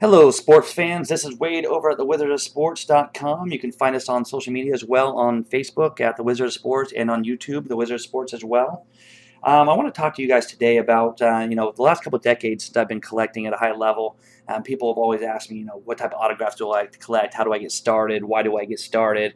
Hello, sports fans. This is Wade over at thewizardofsports.com. You can find us on social media as well on Facebook at The Wizard of Sports and on YouTube, The Wizard of Sports as well. I want to talk to you guys today about, the last couple of decades that I've been collecting at a high level. People have always asked me, what type of autographs do I like to collect? How do I get started? Why do I get started?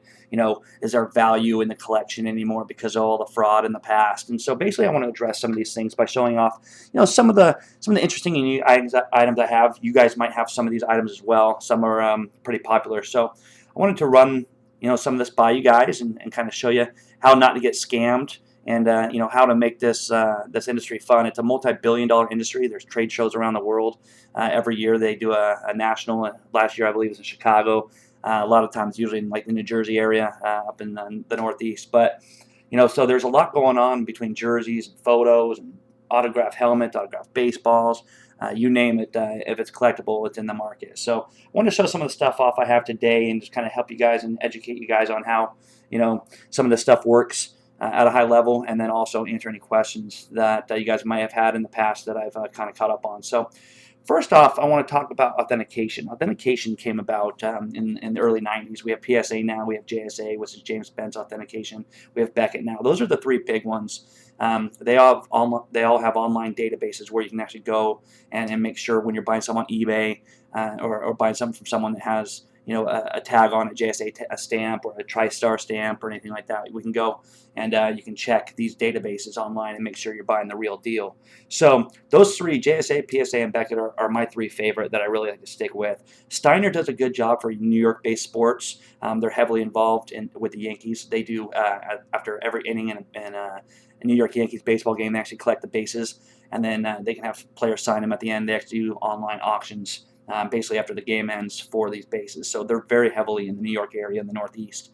Is there value in the collection anymore because of all the fraud in the past? And so basically I want to address some of these things by showing off, some of the interesting and unique items I have. You guys might have some of these items as well. Some are pretty popular. So I wanted to run, some of this by you guys and kind of show you how not to get scammed and how to make this industry fun. It's a multi-billion-dollar industry. There's trade shows around the world. Every year they do a national. Last year I believe it was in Chicago. A lot of times, usually in like the New Jersey area, up in the Northeast. But so there's a lot going on between jerseys and photos and autograph helmets, autograph baseballs. You name it. If it's collectible, it's in the market. So I want to show some of the stuff off I have today and just kind of help you guys and educate you guys on how some of this stuff works at a high level, and then also answer any questions that you guys might have had in the past that I've kind of caught up on. So first off, I want to talk about authentication. Authentication came about in the early 90s. We have PSA now, we have JSA, which is James Spence Authentication. We have Beckett now. Those are the three big ones. They all have online databases where you can actually go and make sure when you're buying something on eBay or buying something from someone that has a tag on it, JSA a stamp or a TriStar stamp or anything like that. We can go and you can check these databases online and make sure you're buying the real deal. So those three, JSA, PSA, and Beckett, are my three favorite that I really like to stick with. Steiner does a good job for New York-based sports. They're heavily involved with the Yankees. They do, after every inning in a New York Yankees baseball game, they actually collect the bases, and then they can have players sign them at the end. They actually do online auctions basically after the game ends for these bases. So they're very heavily in the New York area in the Northeast.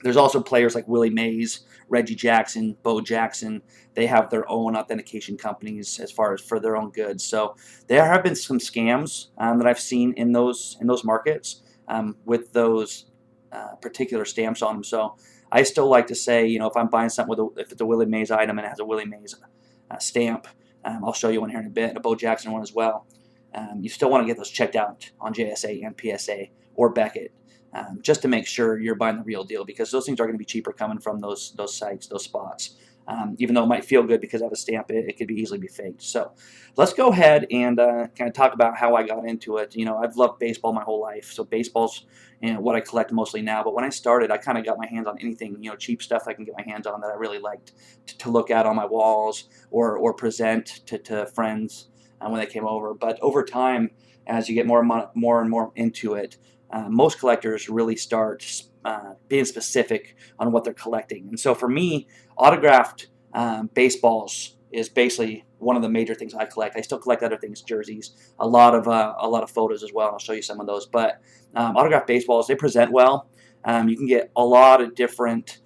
There's also players like Willie Mays, Reggie Jackson, Bo Jackson. They have their own authentication companies as far as for their own goods. So there have been some scams that I've seen in those markets with those particular stamps on them. So I still like to say, if I'm buying something if it's a Willie Mays item and it has a Willie Mays stamp, I'll show you one here in a bit, and a Bo Jackson one as well. You still want to get those checked out on JSA and PSA or Beckett, just to make sure you're buying the real deal, because those things are going to be cheaper coming from those sites, those spots. Even though it might feel good because I have a stamp, it could easily be faked. So let's go ahead and kind of talk about how I got into it. I've loved baseball my whole life, so baseball's what I collect mostly now. But when I started, I kind of got my hands on anything, cheap stuff I can get my hands on that I really liked to look at on my walls or present to friends when they came over. But over time, as you get more and more into it, most collectors really start being specific on what they're collecting. And so for me, autographed baseballs is basically one of the major things I collect. I still collect other things, jerseys, a lot of photos as well, and I'll show you some of those. But autographed baseballs, they present well. You can get a lot of different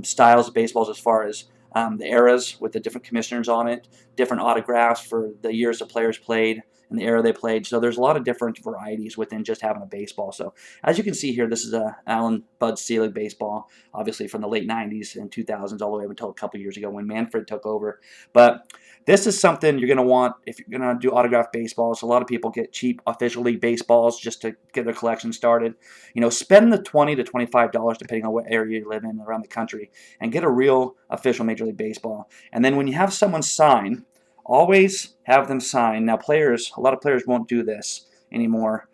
styles of baseballs as far as the eras with the different commissioners on it, different autographs for the years the players played and the era they played. So there's a lot of different varieties within just having a baseball. So as you can see here, this is a Allen Bud Selig baseball, obviously from the late 90s and 2000s all the way up until a couple years ago when Manfred took over. But this is something you're going to want if you're going to do autographed baseballs. A lot of people get cheap official league baseballs just to get their collection started. Spend the $20 to $25 depending on what area you live in around the country and get a real official Major League Baseball. And then when you have someone sign, always have them sign. Now a lot of players won't do this anymore.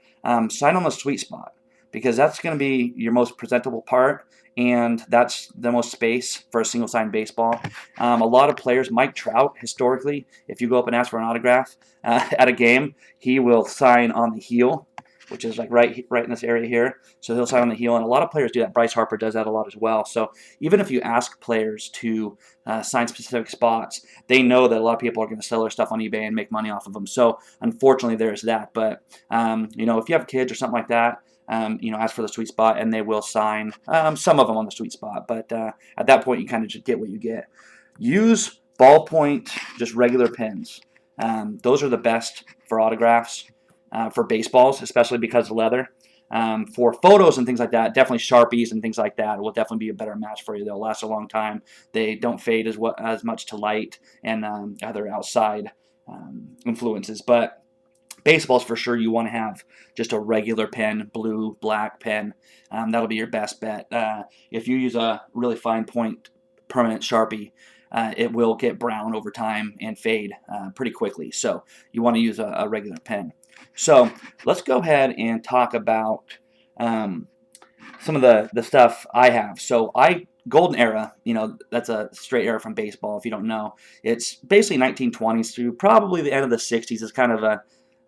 Sign on the sweet spot, because that's going to be your most presentable part, and that's the most space for a single sign baseball. A lot of players, Mike Trout, historically, if you go up and ask for an autograph at a game, he will sign on the heel, which is like right in this area here. So he'll sign on the heel, and a lot of players do that. Bryce Harper does that a lot as well. So even if you ask players to sign specific spots, they know that a lot of people are going to sell their stuff on eBay and make money off of them. So unfortunately, there's that. But if you have kids or something like that, ask for the sweet spot, and they will sign some of them on the sweet spot. But at that point, you kind of just get what you get. Use ballpoint, just regular pens. Those are the best for autographs. For baseballs, especially because of leather. For photos and things like that, definitely Sharpies and things like that will definitely be a better match for you. They'll last a long time. They don't fade as much to light and other outside influences. But Baseballs for sure you want to have just a regular pen, blue, black pen. That'll be your best bet. If you use a really fine point permanent Sharpie, it will get brown over time and fade pretty quickly. So you want to use a regular pen. So let's go ahead and talk about um, some of the stuff I have. So golden era, that's a straight era from baseball. If you don't know, it's basically 1920s through probably the end of the 60s is kind of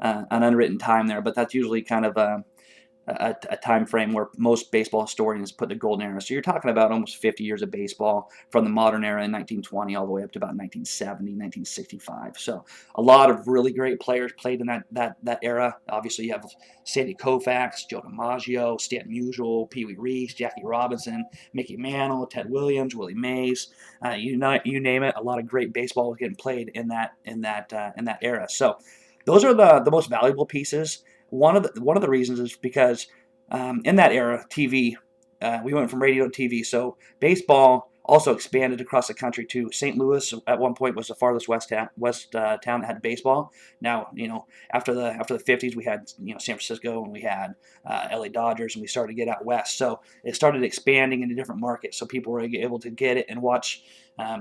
an unwritten time there, but that's usually kind of a time frame where most baseball historians put the golden era. So you're talking about almost 50 years of baseball from the modern era in 1920 all the way up to about 1970, 1965. So a lot of really great players played in that era. Obviously, you have Sandy Koufax, Joe DiMaggio, Stanton Musial, Pee Wee Reese, Jackie Robinson, Mickey Mantle, Ted Williams, Willie Mays. You name it. A lot of great baseball was getting played in that era. So those are the most valuable pieces. One of the reasons is because in that era, TV, we went from radio to TV. So baseball also expanded across the country too. St. Louis at one point was the farthest town that had baseball. Now, after the 50s, we had San Francisco and we had LA Dodgers, and we started to get out west. So it started expanding into different markets. So people were able to get it and watch.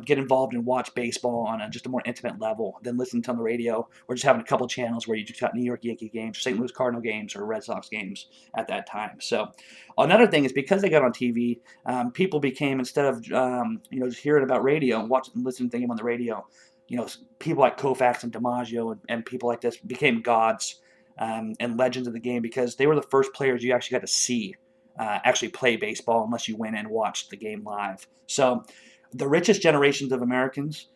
Get involved and watch baseball on just a more intimate level than listening to on the radio or just having a couple channels where you just got New York Yankee games, St. Louis Cardinal games, or Red Sox games at that time. So another thing is because they got on TV, people became, instead of just hearing about radio and watching and listening to them on the radio, people like Koufax and DiMaggio and people like this became gods and legends of the game because they were the first players you actually got to see actually play baseball unless you went and watched the game live. So the richest generations of Americans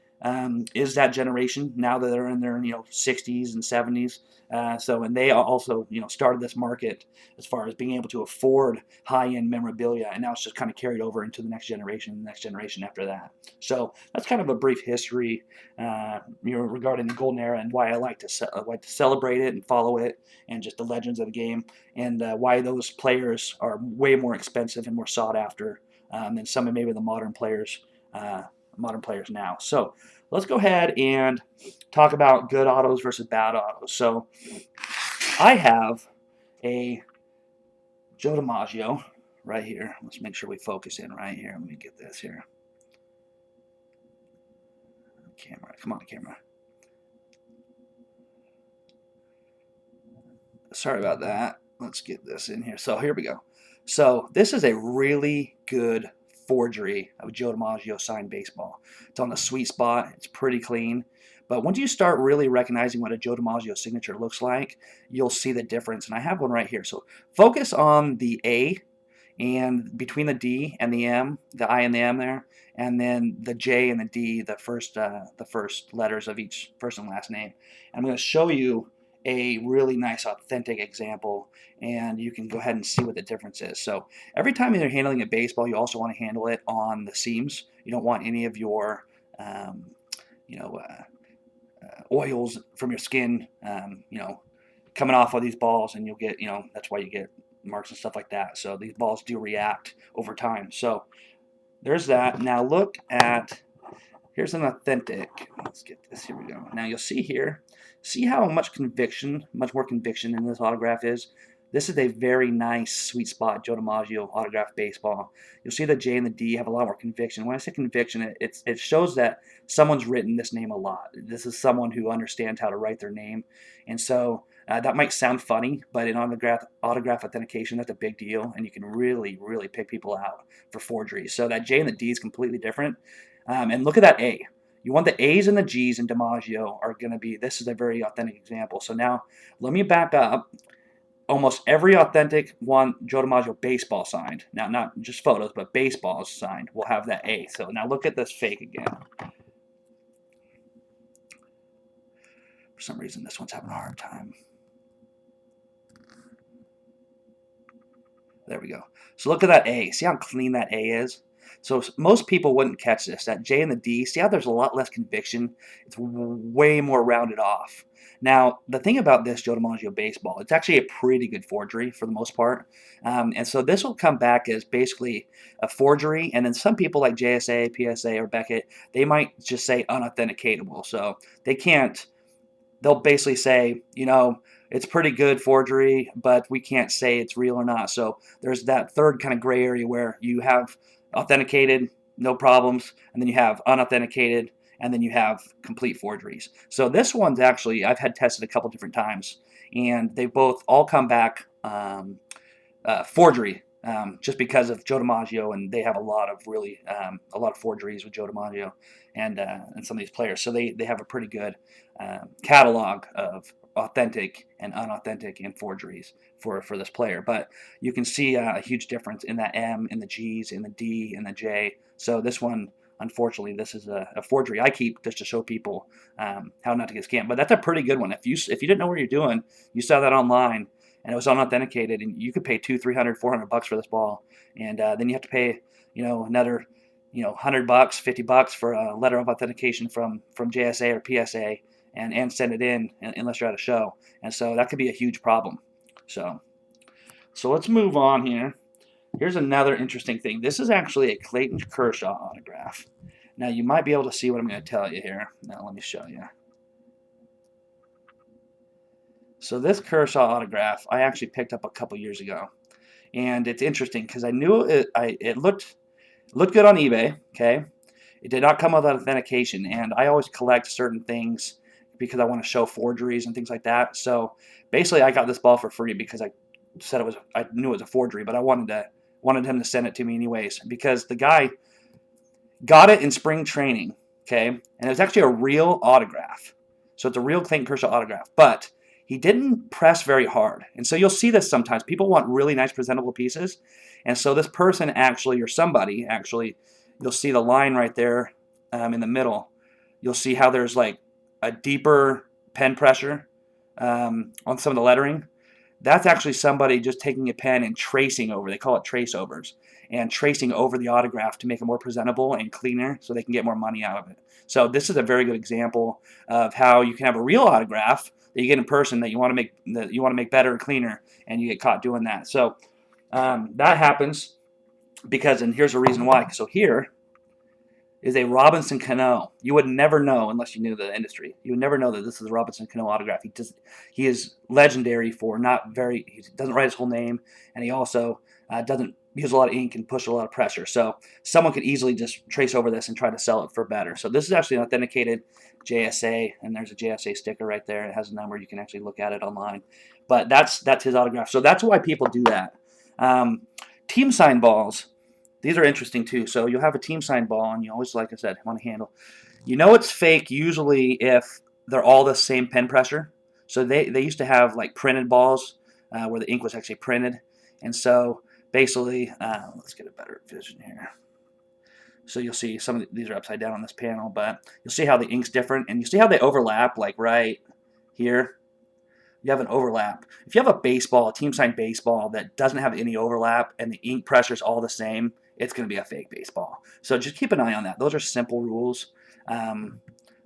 is that generation now that they're in their 60s and 70s. And they also started this market as far as being able to afford high-end memorabilia, and now it's just kind of carried over into the next generation after that. So that's kind of a brief history regarding the golden era and why I like to celebrate it and follow it, and just the legends of the game, and why those players are way more expensive and more sought after than some of maybe the modern players now. So let's go ahead and talk about good autos versus bad autos. So I have a Joe DiMaggio right here. Let's make sure we focus in right here. Let me get this here. Camera, come on, camera. Sorry about that. Let's get this in here. So here we go. So this is a really good forgery of Joe DiMaggio signed baseball. It's on the sweet spot. It's pretty clean. But once you start really recognizing what a Joe DiMaggio signature looks like, you'll see the difference. And I have one right here. So focus on the A, and between the D and the M, the I and the M there, and then the J and the D, the first letters of each first and last name. I'm going to show you a really nice authentic example, and you can go ahead and see what the difference is. So every time you're handling a baseball, you also want to handle it on the seams. You don't want any of your oils from your skin coming off of these balls, and you'll get that's why you get marks and stuff like that. So these balls do react over time. So there's that. Now look at, here's an authentic. Let's get this. Here we go. Now you'll see here, see how much more conviction in this autograph is. This is a very nice sweet spot Joe DiMaggio autographed baseball. You'll see the J and the D have a lot more conviction. When I say conviction, it shows that someone's written this name a lot. This is someone who understands how to write their name. And so that might sound funny, but in autograph authentication, that's a big deal, and you can really, really pick people out for forgeries. So that J and the D is completely different. And look at that A. You want the A's and the G's in DiMaggio are going to be, this is a very authentic example. So now let me back up. Almost every authentic one Joe DiMaggio baseball signed, now not just photos, but baseballs signed, will have that A. So now look at this fake again. For some reason, this one's having a hard time. There we go. So look at that A. See how clean that A is? So most people wouldn't catch this. That J and the D, see how there's a lot less conviction? It's way more rounded off. Now, the thing about this Joe DiMaggio baseball, it's actually a pretty good forgery for the most part. And so this will come back as basically a forgery. And then some people like JSA, PSA, or Beckett, they might just say unauthenticatable. So they can't they'll basically say, it's pretty good forgery, but we can't say it's real or not. So there's that third kind of gray area where you have authenticated, no problems, and then you have unauthenticated, and then you have complete forgeries. So this one's actually, I've had tested a couple different times, and they both all come back forgery, just because of Joe DiMaggio, and they have a lot of a lot of forgeries with Joe DiMaggio and some of these players. So they have a pretty good catalog of authentic and unauthentic and forgeries for this player. But you can see a huge difference in that M, in the G's, in the D, in the J. So this one, unfortunately, this is a forgery I keep just to show people how not to get scammed. But that's a pretty good one. If you didn't know what you're doing, you saw that online, and it was unauthenticated, and you could pay $200, $300, $400 for this ball, and then you have to pay, another, $100, $50 for a letter of authentication from JSA or PSA, and send it in unless you're at a show, and so that could be a huge problem. So let's move on here. Here's another interesting thing. This is actually a Clayton Kershaw autograph. Now you might be able to see what I'm going to tell you here. Now let me show you. So this Kershaw autograph I actually picked up a couple years ago, and it's interesting because I knew it looked good on eBay. Okay, it did not come with authentication, and I always collect certain things because I want to show forgeries and things like that. So basically, I got this ball for free because I knew it was a forgery, but I wanted him to send it to me anyways because the guy got it in spring training. Okay, and it was actually a real autograph. So it's a real Clayton Kershaw autograph, but he didn't press very hard. And so you'll see this sometimes. People want really nice presentable pieces. And so this person actually, or somebody actually, you'll see the line right there in the middle. You'll see how there's like a deeper pen pressure on some of the lettering. That's actually somebody just taking a pen and tracing over. They call it trace overs. And tracing over the autograph to make it more presentable and cleaner so they can get more money out of it. So this is a very good example of how you can have a real autograph that you get in person that you want to make better and cleaner, and you get caught doing that. So that happens because, and here's the reason why. So here is a Robinson Cano. You would never know unless you knew the industry. You would never know that this is a Robinson Cano autograph. He is legendary for he doesn't write his whole name, and he also doesn't use a lot of ink and push a lot of pressure. So someone could easily just trace over this and try to sell it for better. So this is actually an authenticated JSA, and there's a JSA sticker right there. It has a number. You can actually look at it online. But that's his autograph. So that's why people do that. Team sign balls. These are interesting too. So you'll have a team sign ball, and you always, like I said, want to handle. You know it's fake usually if they're all the same pen pressure. So they used to have like printed balls where the ink was actually printed. And so basically, let's get a better vision here. So you'll see some of these are upside down on this panel, but you'll see how the ink's different, and you see how they overlap, like right here. You have an overlap. If you have a team signed baseball that doesn't have any overlap, and the ink pressure is all the same, it's going to be a fake baseball. So just keep an eye on that. Those are simple rules,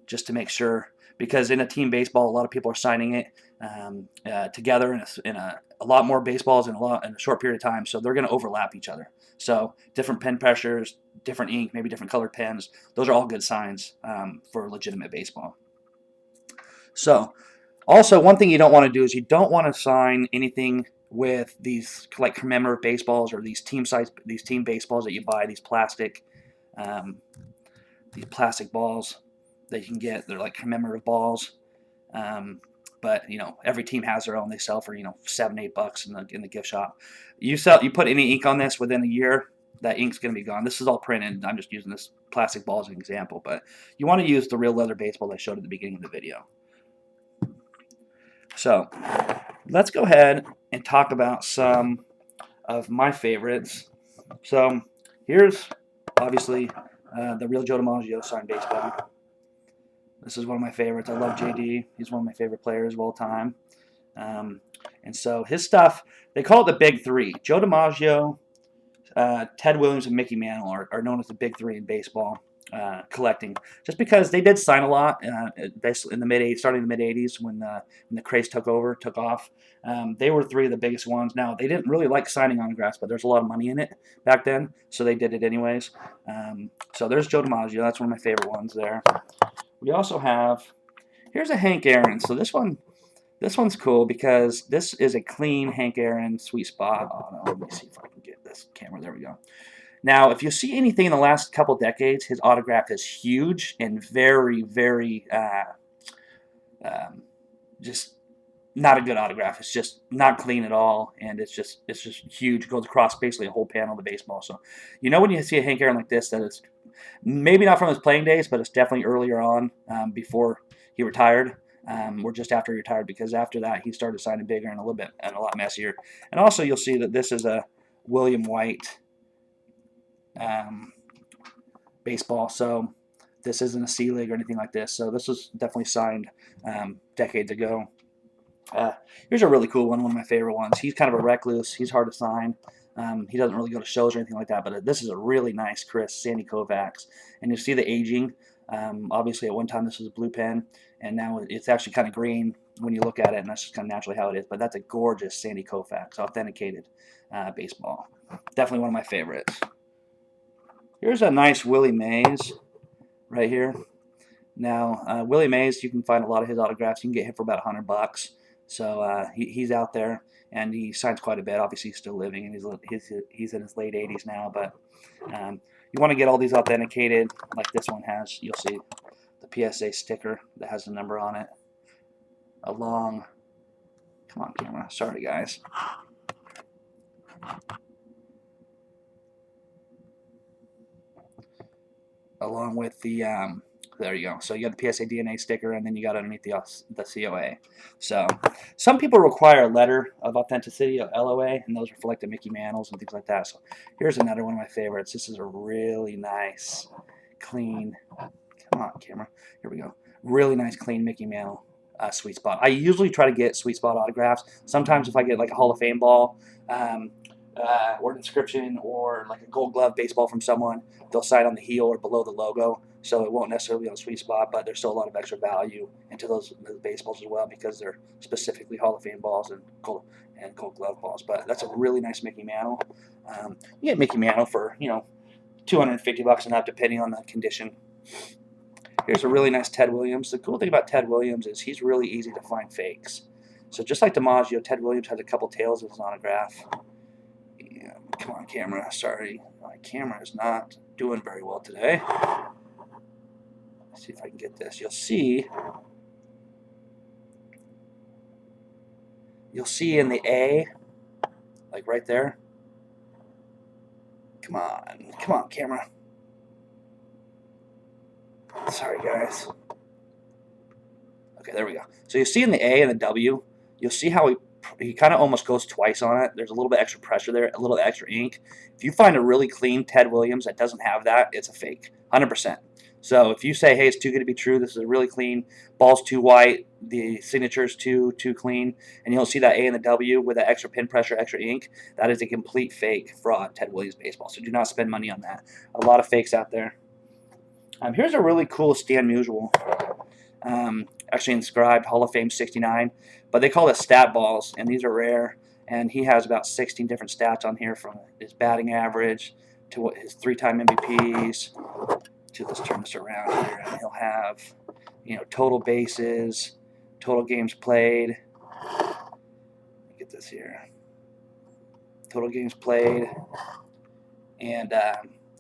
just to make sure, because in a team baseball, a lot of people are signing it together in a lot more baseballs in a short period of time, so they're going to overlap each other. So different pen pressures, different ink, maybe different colored pens. Those are all good signs for legitimate baseball. So also, one thing you don't want to do is you don't want to sign anything with these like commemorative baseballs or these team baseballs that you buy, these plastic balls that you can get. They're like commemorative balls. But every team has their own. They sell for $7, $8 in the gift shop. You put any ink on this within a year, that ink's going to be gone. This is all printed. I'm just using this plastic ball as an example, but you want to use the real leather baseball I showed at the beginning of the video. So let's go ahead and talk about some of my favorites. So here's obviously the real Joe DiMaggio signed baseball. This is one of my favorites. I love JD. He's one of my favorite players of all time. And so his stuff, they call it the Big Three. Joe DiMaggio, Ted Williams, and Mickey Mantle are known as the Big Three in baseball collecting, just because they did sign a lot in the mid-80s, starting in the mid-80s when the craze took off. They were three of the biggest ones. Now, they didn't really like signing autographs, but there's a lot of money in it back then, so they did it anyways. So there's Joe DiMaggio. That's one of my favorite ones there. We also have, Here's a Hank Aaron. So this one's cool because this is a clean Hank Aaron sweet spot. Oh no, let me see if I can get this camera. There we go. Now, if you see anything in the last couple decades, his autograph is huge and very, very um, just not a good autograph. It's just not clean at all, and it's just huge. It goes across basically a whole panel of the baseball. So, when you see a Hank Aaron like this, that it's maybe not from his playing days, but it's definitely earlier on, before he retired, or just after he retired, because after that he started signing bigger and a little bit and a lot messier. And also, you'll see that this is a William White um, baseball. So this isn't a C League or anything like this. So this was definitely signed decades ago. Uh, Here's a really cool one of my favorite ones. He's kind of a recluse. He's hard to sign. He doesn't really go to shows or anything like that, but this is a really nice, crisp Sandy Koufax. And you see the aging. Obviously, at one time this was a blue pen, and now it's actually kind of green when you look at it, and that's just kind of naturally how it is. But that's a gorgeous Sandy Koufax, authenticated baseball. Definitely one of my favorites. Here's a nice Willie Mays right here. Now, Willie Mays, you can find a lot of his autographs. You can get him for about $100. So he's out there, and he signs quite a bit. Obviously, he's still living, and he's in his late 80s now. But you want to get all these authenticated, like this one has. You'll see the PSA sticker that has the number on it. Along, come on, camera. Sorry, guys. Along with the there you go. So you got the PSA DNA sticker, and then you got underneath the COA. So some people require a letter of authenticity, of LOA, and those are for like the Mickey Mantles and things like that. So here's another one of my favorites. This is a really nice, clean. Come on, camera. Here we go. Really nice, clean Mickey Mantle sweet spot. I usually try to get sweet spot autographs. Sometimes if I get like a Hall of Fame ball, or an inscription, or like a Gold Glove baseball from someone, they'll sign on the heel or below the logo, so it won't necessarily be on a sweet spot, but there's still a lot of extra value into those baseballs as well, because they're specifically Hall of Fame balls and Gold Glove balls. But that's a really nice Mickey Mantle. You get Mickey Mantle for $250 and up, depending on the condition. Here's a really nice Ted Williams. The cool thing about Ted Williams is he's really easy to find fakes. So just like DiMaggio, Ted Williams has a couple tails of his autograph. Come on, camera. Sorry, my camera is not doing very well today. Let's see if I can get this. You'll see in the A, like right there. Come on, camera. Sorry, guys. Okay, there we go. So you see in the A and the W, you'll see how he kind of almost goes twice on it. There's a little bit extra pressure there, a little extra ink. If you find a really clean Ted Williams that doesn't have that, it's a fake, 100%. So if you say, hey, it's too good to be true, this is a really clean, ball's too white, the signature's too clean, and you'll see that A and the W with that extra pin pressure, extra ink, that is a complete fake fraud Ted Williams baseball. So do not spend money on that. A lot of fakes out there. Here's a really cool Stan Musial. Actually inscribed Hall of Fame 69, but they call it stat balls, and these are rare, and he has about 16 different stats on here, from his batting average to what his 3-time MVPs to, let's turn this around here, and he'll have total bases, total games played. Get this here, total games played, and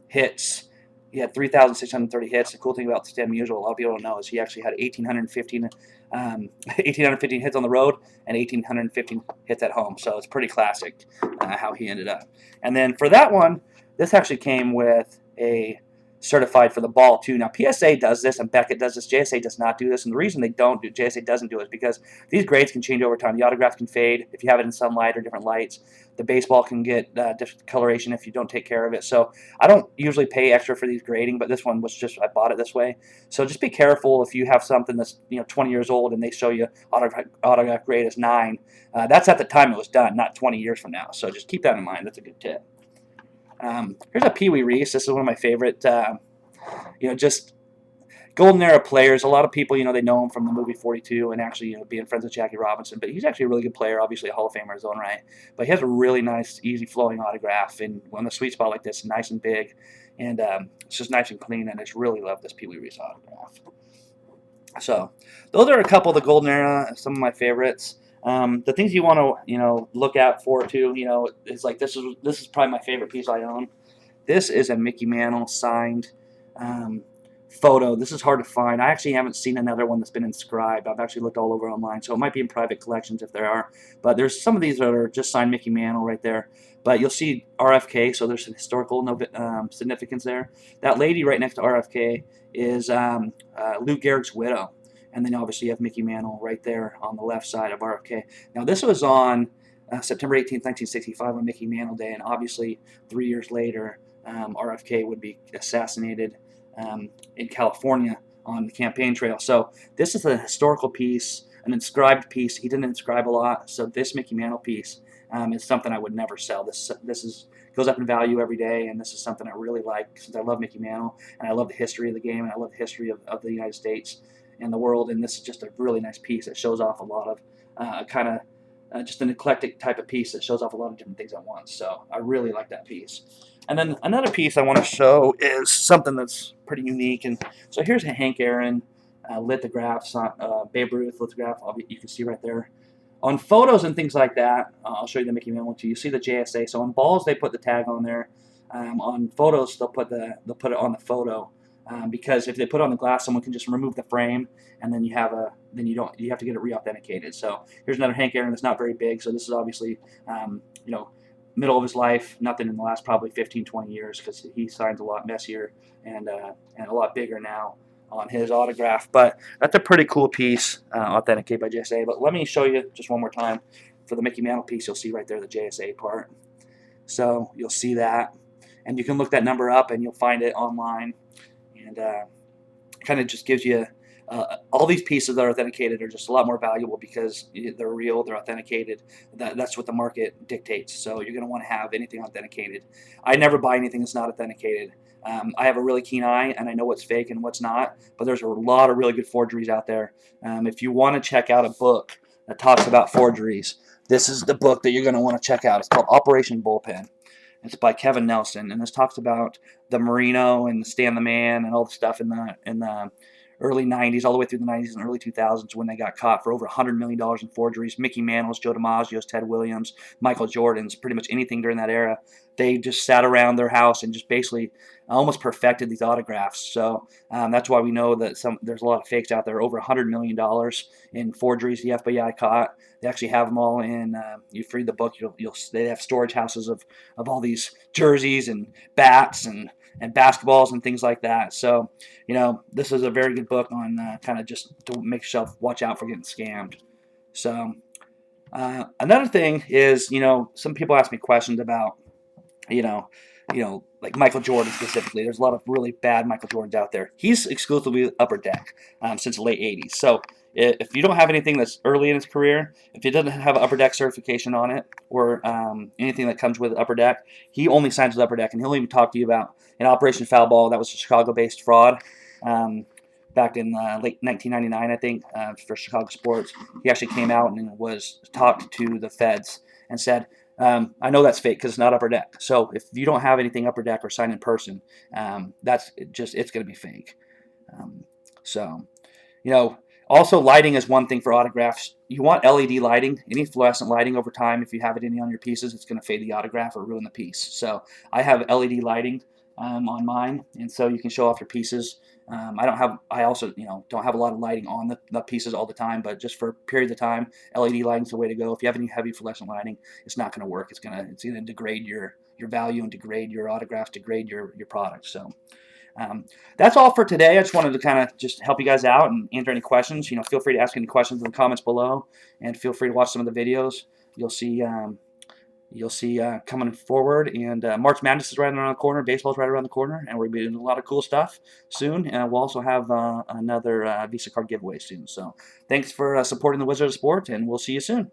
hits. He had 3,630 hits. The cool thing about Stan Musial, a lot of people don't know, is he actually had 1,815 hits on the road and 1,815 hits at home. So it's pretty classic how he ended up. And then for that one, this actually came with a certified for the ball too. Now PSA does this and Beckett does this. JSA does not do this, and the reason JSA doesn't do it is because these grades can change over time. The autograph can fade if you have it in sunlight or different lights. The baseball can get discoloration if you don't take care of it. So I don't usually pay extra for these grading, but this one was just, I bought it this way. So just be careful if you have something that's 20 years old and they show you autograph grade is 9. That's at the time it was done, not 20 years from now. So just keep that in mind. That's a good tip. Here's a Pee Wee Reese. This is one of my favorite, just golden era players. A lot of people, they know him from the movie 42 and actually, being friends with Jackie Robinson. But he's actually a really good player, obviously a Hall of Famer in his own right. But he has a really nice, easy flowing autograph, and on the sweet spot like this, nice and big, and it's just nice and clean. And I just really love this Pee Wee Reese autograph. So those are a couple of the golden era, some of my favorites. The things you want to look out for too, is like this is probably my favorite piece I own. This is a Mickey Mantle signed um, photo. This is hard to find. I actually haven't seen another one that's been inscribed. I've actually looked all over online, so it might be in private collections if there are. But there's some of these that are just signed Mickey Mantle right there. But you'll see RFK, so there's some historical significance there. That lady right next to RFK is Lou Gehrig's widow. And then obviously you have Mickey Mantle right there on the left side of RFK. Now this was on September 18th, 1965 on Mickey Mantle Day, and obviously 3 years later, RFK would be assassinated in California on the campaign trail. So this is a historical piece, an inscribed piece. He didn't inscribe a lot, so this Mickey Mantle piece is something I would never sell. This goes up in value every day, and this is something I really like since I love Mickey Mantle and I love the history of the game and I love the history of the United States and the world. And this is just a really nice piece that shows off a lot of just an eclectic type of piece that shows off a lot of different things at once. So I really like that piece. And then another piece I want to show is something that's pretty unique. And so here's a Hank Aaron lithograph, Babe Ruth lithograph. You can see right there. On photos and things like that, I'll show you the Mickey Mantle one too. You see the JSA. So on balls, they put the tag on there. On photos, they'll put it on the photo. Because if they put it on the glass, someone can just remove the frame, and then you have to get it re-authenticated. So here's another Hank Aaron that's not very big. So this is obviously middle of his life, nothing in the last probably 15, 20 years, because he signs a lot messier and a lot bigger now on his autograph. But that's a pretty cool piece, authenticated by JSA. But let me show you just one more time for the Mickey Mantle piece. You'll see right there the JSA part. So you'll see that, and you can look that number up, and you'll find it online. And kind of just gives you all these pieces that are authenticated are just a lot more valuable because they're real, they're authenticated. That's what the market dictates. So you're going to want to have anything authenticated. I never buy anything that's not authenticated. I have a really keen eye, and I know what's fake and what's not, but there's a lot of really good forgeries out there. If you want to check out a book that talks about forgeries, this is the book that you're going to want to check out. It's called Operation Bullpen. It's by Kevin Nelson, and this talks about the Merino and the Stan the Man and all the stuff in the early 90s, all the way through the 90s and early 2000s when they got caught for over $100 million in forgeries. Mickey Mantle's, Joe DiMaggio's, Ted Williams, Michael Jordan's, pretty much anything during that era. They just sat around their house and just basically almost perfected these autographs. So that's why we know that there's a lot of fakes out there. Over $100 million in forgeries the FBI caught. They actually have them all in. You read the book, they have storage houses of all these jerseys and bats and basketballs and things like that. So this is a very good book on kind of just to make yourself watch out for getting scammed. So another thing is, some people ask me questions about like Michael Jordan specifically. There's a lot of really bad Michael Jordans out there. He's exclusively Upper Deck since the late 80s. So if you don't have anything that's early in his career, if it doesn't have Upper Deck certification on it or anything that comes with Upper Deck, he only signs with Upper Deck, and he'll even talk to you about an Operation Foul Ball. That was a Chicago-based fraud back in late 1999, I think, for Chicago sports. He actually came out and was talked to the feds and said, I know that's fake because it's not Upper Deck. So if you don't have anything Upper Deck or signed in person, it's going to be fake. So, also lighting is one thing for autographs. You want LED lighting, any fluorescent lighting over time. If you have it on your pieces, it's going to fade the autograph or ruin the piece. So I have LED lighting on mine, and so you can show off your pieces. I also don't have a lot of lighting on the pieces all the time, but just for periods of time, LED lighting's the way to go. If you have any heavy fluorescent lighting, it's not going to work. It's going to degrade your value and degrade your autographs, degrade your product. So that's all for today. I just wanted to kind of just help you guys out and answer any questions. Feel free to ask any questions in the comments below, and feel free to watch some of the videos. You'll see coming forward, and March Madness is right around the corner, baseball's right around the corner, and we're going to be doing a lot of cool stuff soon, and we'll also have another Visa card giveaway soon. So thanks for supporting the Wizard of Sport, and we'll see you soon.